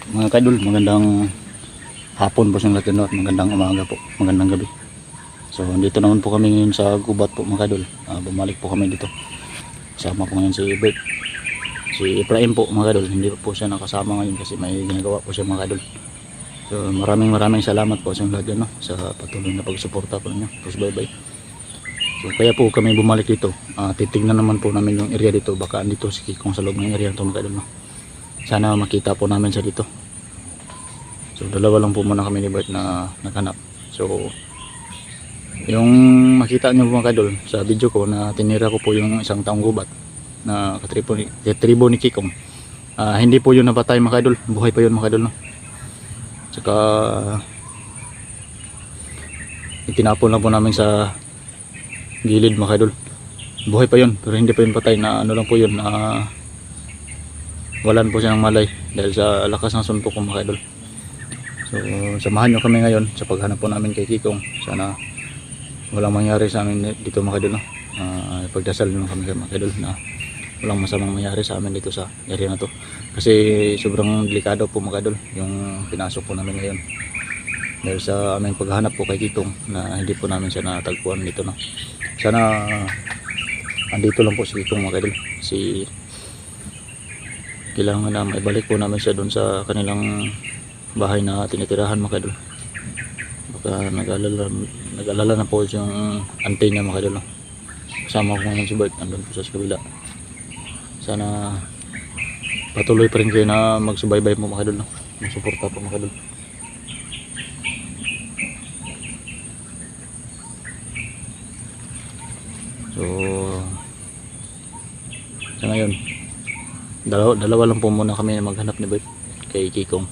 Mga kaidol, magandang hapon po sa lahat at magandang umaga po, magandang gabi. So dito naman po kami ngayon sa gubat po mga kaidol. Bumalik po kami dito. Kasama po ngayon si Bert. Si Efraim po mga kaidol, hindi po siya nakasama ngayon kasi may ginagawa po siya mga kaidol. So maraming salamat po sa lahat no, sa patuloy na pagsuporta po ninyo. Push bye bye. So kaya po kami bumalik dito. Titignan naman po namin yung area dito. Baka andito si Kikong sa loob ng area ito mga kaidol no. Sana makita po namin siya dito. So dalawa lang po muna kami ni Bert na naghanap. So yung makita nyo mga kadol sa video ko na tinira ko po yung isang taong gubat na katribo ni Kikong, hindi po yun napatay mga kadol, buhay pa yun mga kadol no? Saka itinapon lang po namin sa gilid mga kadol. Buhay pa yun pero hindi pa yun patay, na ano lang po yun, walan po siya ng malay dahil sa lakas ng suntok ko mga kadol. So samahan nyo kami ngayon sa paghanap po namin kay Kikong. Sana walang mangyari sa amin dito mga kadol no? Pagdasal nyo kami mga kadol na walang masamang mangyari sa amin dito sa area na to, kasi sobrang delikado po mga kadol yung pinasok po namin ngayon dahil sa aming paghahanap po kay Kikong na hindi po namin siya natagpuan dito no? Sana andito lang po si Kikong mga kadol, kailangan na maibalik po namin siya doon sa kanilang bahay na tinitirahan mga kadol. Baka nag-alala na po yung antay niya mga kadol no? Kasama ko ngayon si Bert, andun po sa kabila. Sana patuloy pa rin kayo na magsubaybay po mga kadol no? Magsuporta po mga kadol. So sa ngayon dalawa lang po muna kami na maghanap ni Bert kay Kikong.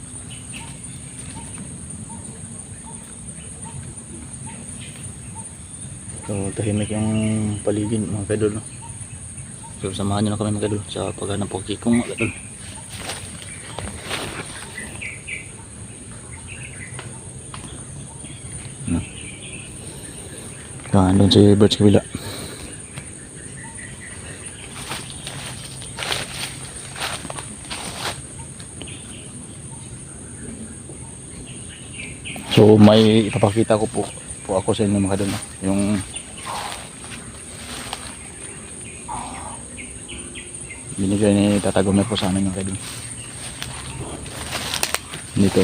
So tahimik yung paligid mga kadol no? So samahan nyo na kami mga kadol sa paghanap po kay Kikong mga kadol. Doon si Bert sa kabila. So may ipapakita ko po ako sa inyo mga kadol no? Yung binigay ni Tata Gomer po sa amin mga kadol dito.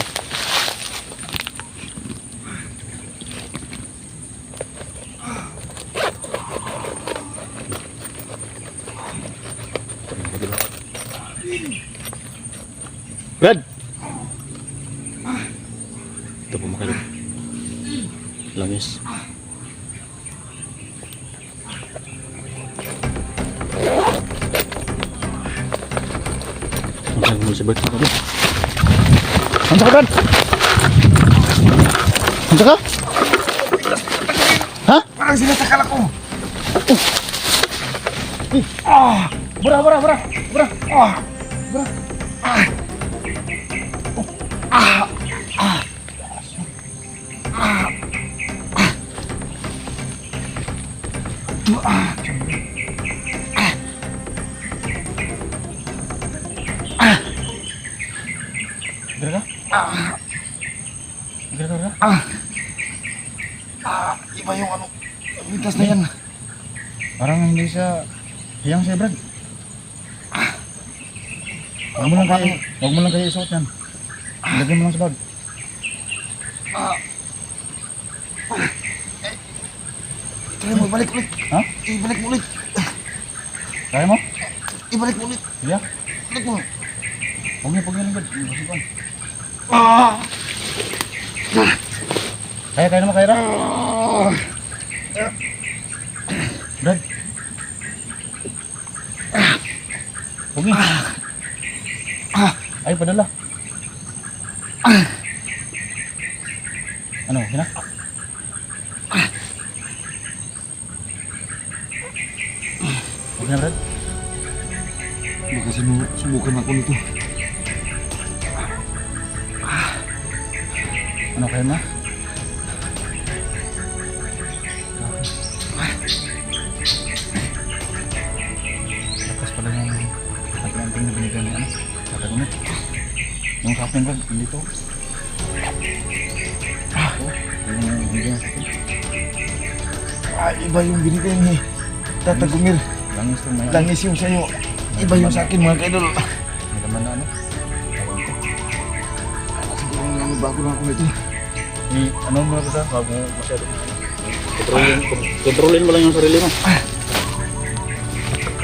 Brad! Ito po mga kadol. Langis. Ang mo si Bert mga kadol. Ang saka Brad! Ang saka? Ha? Parang sinasakal ako. Bura. Bura. Iba yung ano, wintas na yan. Parang hindi siya hiyang siya Brad. Huwag mo lang kayo isuot yan. Lagyan mo lang sa bag. Try mo, ibalik ulit. Ha? Ibalik mo ulit. Kaya mo? Ibalik mo ulit. Iya? Ibalik mo. Huwag niyo Brad. Masukan. Kaya naman kaya Brad. Huwag niyo. Ay, padala. Ano, hina? Huwag na Brad. Baka subukan ako nito. Ano kaya na? Lakas pala yung anting na binigyan ni ano? Tata Gomer. Yung Yan ba? Dito. Iba yung binigay ni Tata Gumil. Langis to may Langis yung sa'yo. Iba yung sa akin mga kaidol. May laman na ano? Siguro nga bago lang ako nito. Ano mo na ba? Bago masyado. Kontrolin mo lang yung sarili mo.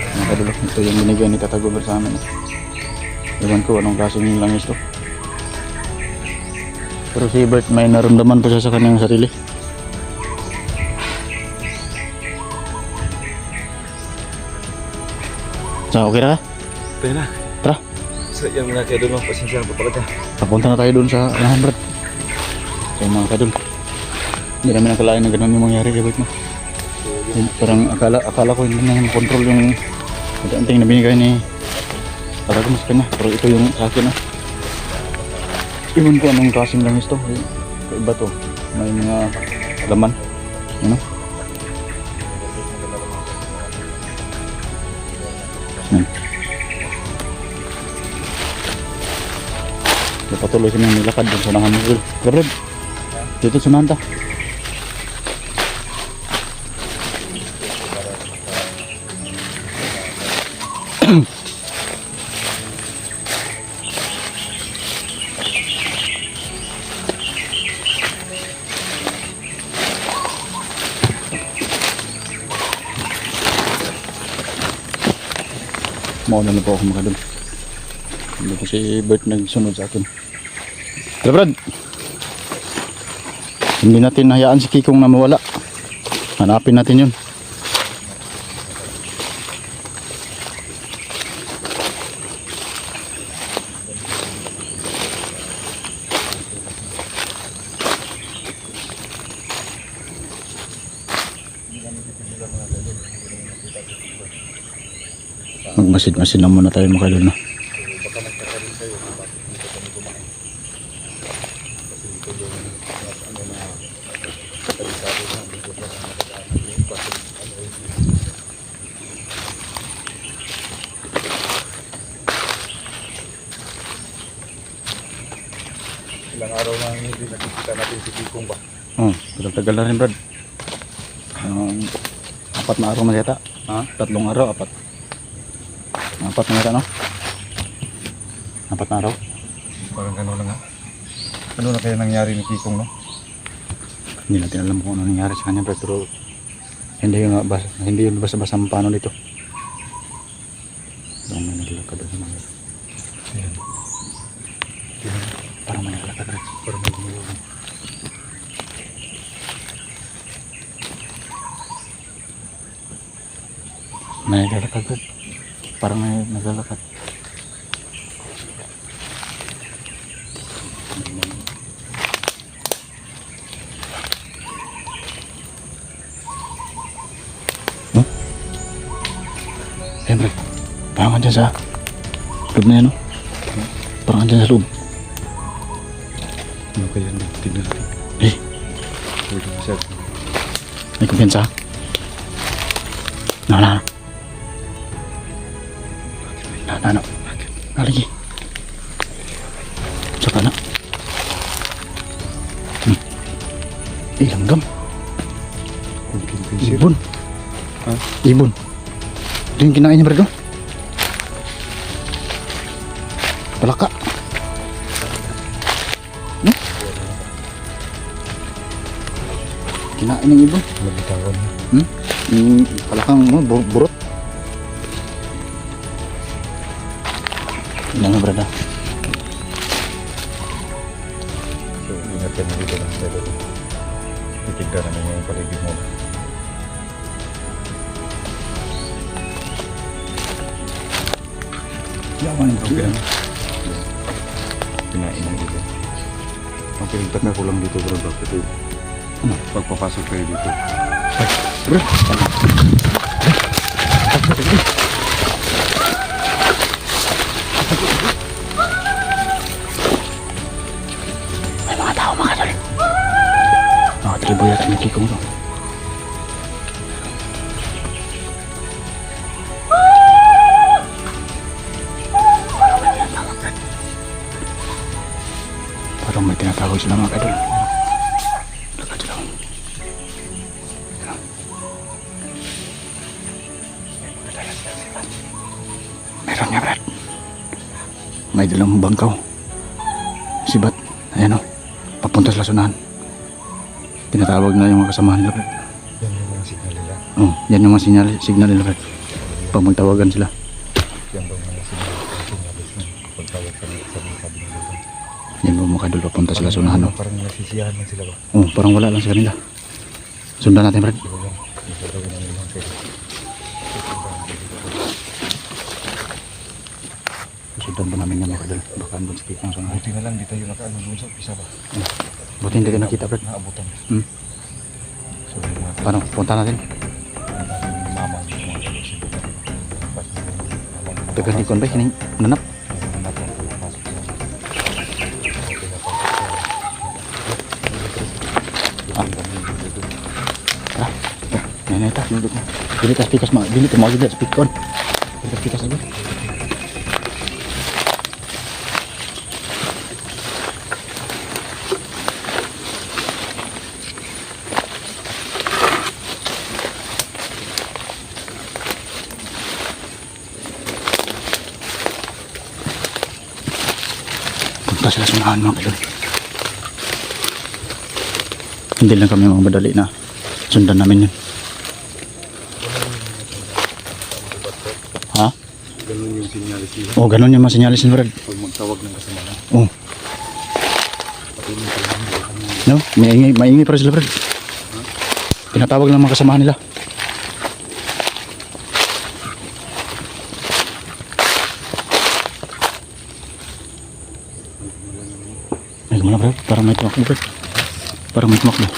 Mga kadulok, ito yung binigyan ni Tata Gumil sa amin. Ewan ko anong klaseng langis to. Pero si Bert may naramdaman pa siya sa kanyang sarili. So, okay na ka? Tayo na. Tara, Sa yung mga kaidol mo, pasensya na po talaga. papunta na tayo doon sa Anahan, Brad. So mga kadul, hindi namin nakalain na ganun yung mangyari kay Bert mo. Parang akala ko hindi na control yung anting na binigay ni Tata Gumil sa kanya. Pero ito yung sa akin. Iwan ko anong klaseng langis to. Iba to. May mga laman. Ano? Yan. Patuloy kami nilakad doon sa Anahan Mall. Gabriel, dito sa Nanta. Mauna na po ako makadun. Hindi ko si Bert nagsunod sa akin. Kaya Brad, hindi natin hayaan si Kikong na mawala. Hanapin natin yun. Magmasid-masid lang muna tayo makadun na. Ilang araw na hindi nakikita natin si Kikong ba? Oh, tagal na rin Brad. 4 na araw na yata. 3 araw, 4. 4 na yata no? 4 na araw. Parang gano'n lang ha. Ano na kaya nangyari ni Kikong no? Hindi natin alam kung ano nangyari sa kanya Brad, pero hindi yun basta-basta ang paano dito. Doon may naglakad doon sa mga. Ayan. Parang may naglakad Brad. Parang may gumulong. May naglalakad Brad. Parang may naglalakad. Huh? Ayan Brad. Parang andyan sa loob na yan no? Parang andyan sa loob. Ano kaya nang tignan natin? Eh, Wait a sec. may kumpiyansa. Na. Lagi. Saka na. Langgam. Ibon. Ha? Ibon. Ito yung kinain niya Brad. Palaka. Kinain ng ibon. Nabitawan niya. Palakang burot. Ilan na Brad. So, ingat ka na dito lang sa loob. Titignan namin yung paligid mo. Yaman yung Okay lang. Kinain ng dito. Okay, takna ko lang dito bro. Bakit Ano? pagpapasok kayo dito? Bro. May mga tao mga tol. Mga tribo yata ng Kikong to. Parang may tinatawag sila mga kadol. Lakad sila. Meron niya, Brad. May dalang bangkaw. Sibat. Ayan o. Papunta sa lasunahan. Tinatawag na yung mga kasamahan nila, Brad. Yan yung mga signal nila. Oh, yan yung mga signal nila, Brad. Pag magtawagan sila. Yan daw mga signal. Signalis na. Pagtawag sa mga sabi nila. Yan po mga kadol, papunta sa lasunahan. No? Parang nasisiyahan lang sila ba? Oh, parang wala lang sa kanila. Sundan natin, Brad. Sige lang. Isagawin namin lang kayo. Sundan po namin yan mga kadol. Baka andun sa kitang sunahan. Buti na lang, di tayo nakaano doon sa umpisa ba? Buti hindi ka nakita, Brad. Naabutan. Hmm. So, yung mga Paano? Punta natin. mama, yung mga talusibukan. Tagal ni Kon ba? Kining nanap. Tara. Oh, nay ta. Duduk mo. Dili tas pikas ma. Dili ta mo gid speak kon. Dili tas pikas aja. Punta sila sunahan mga kadol. Hindi lang kami mamadali na sundan namin yun. Ha? Ganun yung sinyalis nila. Oh, ganun yung mga sinyalis ni Brad. Pag magtawag ng kasamahan. Oh. No, maingay para sila, Brad. Tinatawag ng mga kasamahan nila. Ay, gumana, Brad. Parang may tumakbo, Brad. Parang may tumakbo.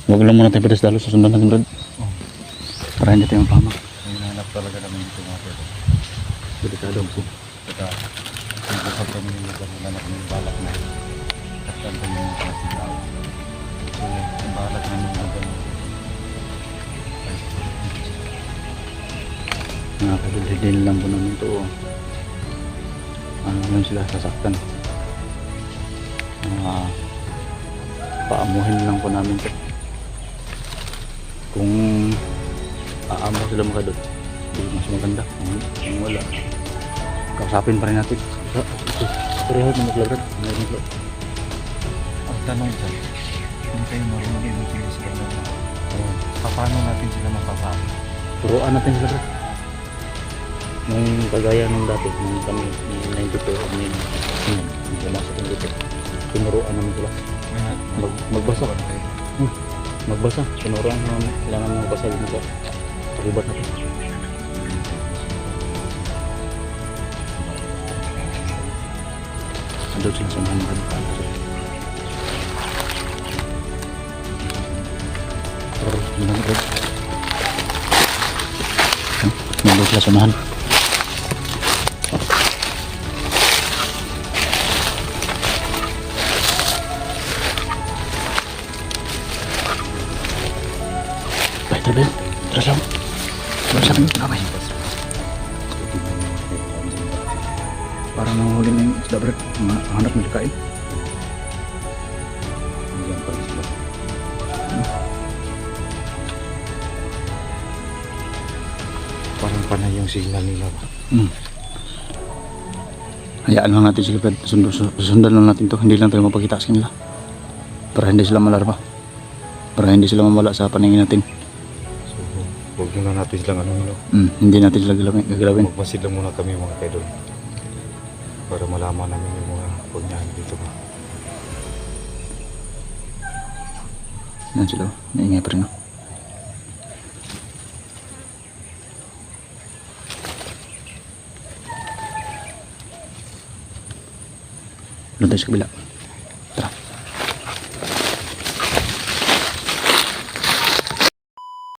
Huwag lang muna tayo pedes-dalo sa sundan natin, Brad. Oh. Para hindi tayo mapama. Hinahanap talaga namin dito mga pero. Delikado po. Kaya, nagpapag kami yung lugar nila na kami balak na. Taktan kami yung mga signal. So, yung balak namin yung lugar nila. Mga kadulhidin lang po namin ito. Ano yun sila sasaktan. Paamuhin lang po namin ito. Kung aamo sila mga kadul, di mas maganda. Kung wala, kausapin pa rin natin. Pareho ng maglabrat. Ang tanong dyan, kung kayo marunong inutin sila na paano natin sila mapapalo? Turuan natin sila, Brad. Nung kagaya nung dati, nung kami, nung 92, kami nung pumasok ng dito, tinuruan namin sila. Magbasa. Magbasa. Tinuruan namin, kailangan ng magbasa din sa pakibat natin. Andun sila sa mga nagkalipan. Pero, yun ang Brad. Nandun sila samahan. Baik, terus terus lang. Terus lang yung kamay. Parang nanghuli na yung isda, Brad. Hanap mo kain. Diyan pa rin sila. Parang panay yung signal nila ba? Hayaan lang natin sila, Brad. Sundan lang natin to. Hindi lang tayo mapakita sa kanila. Para hindi sila malarma. Para hindi sila mamala sa paningin natin. So, huwag muna natin silang ano nila. Hindi natin sila gagalawin. Magmasid lang muna kami mga kaidol. Para malaman namin yung mga punyahan dito ba. Yan sila. Naingay pa rin. No? Doon tayo sa kabila.